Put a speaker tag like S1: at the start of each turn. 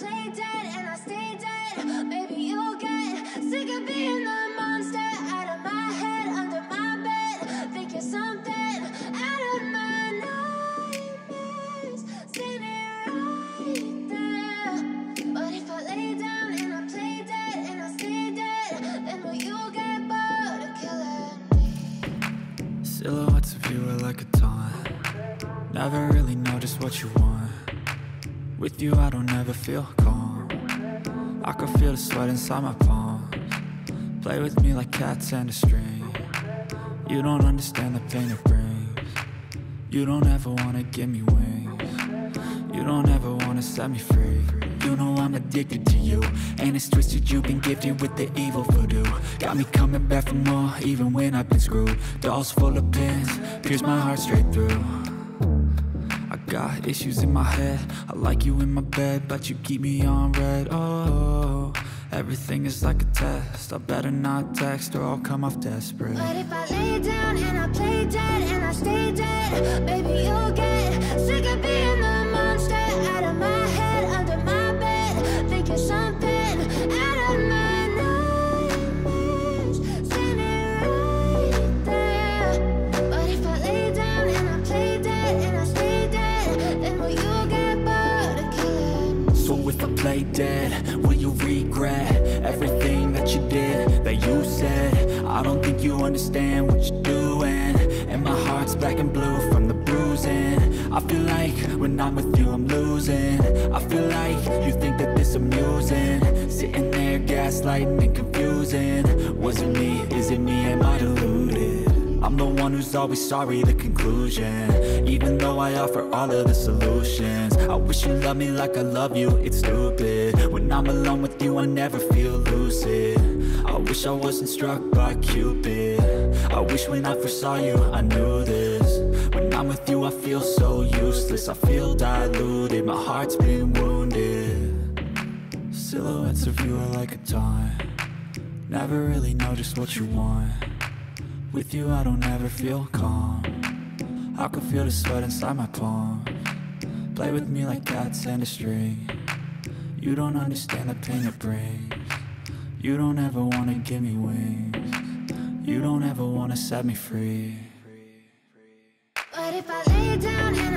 S1: play dead and I stay dead. Maybe you'll get sick of being the monster out of my head, under my bed. Think you're something out of my nightmares, standing right there. But if I lay down and I play dead and I stay dead, then will you get bored of killing me?
S2: Silhouettes of you are like a taunt. Never really know just what you want. With you I don't ever feel calm. I can feel the sweat inside my palms. Play with me like cats and a string. You don't understand the pain it brings. You don't ever wanna give me wings. You don't ever wanna set me free. You know I'm addicted to you, and it's twisted, you've been gifted with the evil voodoo. Got me coming back for more, even when I've been screwed. Dolls full of pins, pierce my heart straight through. I got issues in my head, I like you in my bed, but you keep me on red. Oh, everything is like a test, I better not text or I'll come off desperate.
S1: But if I lay down and I play dead and I stay dead, baby you'll get sick of being the monster out of my head, under my bed. Think you're something out of my nightmares, standing right there. But if I lay down and I play dead and I stay dead, then will you get bored of killing me?
S2: So if I play dead, will you regret everything that you did, that you said? I don't think you understand what you're doing, and my heart's black and blue from the bruising. I feel like when I'm with you I'm losing. I feel like you think that this amusing, sitting there gaslighting and confusing. Was it me? Is it me? Am I deluded? I'm the one who's always sorry, the conclusion. Even though I offer all of the solutions, I wish you loved me like I love you, it's stupid. When I'm alone with you I never feel lucid. I wish I wasn't struck by Cupid. I wish when I first saw you I knew this. When I'm with you I feel so useless, I feel diluted, my heart's been wounded. Silhouettes of you are like a taunt. Never really know just what you want. With you I don't ever feel calm. I can feel the sweat inside my palms. Play with me like cats and a string. You don't understand the pain it brings. You don't ever wanna give me wings. You don't ever wanna set me free.
S1: But if I lay down and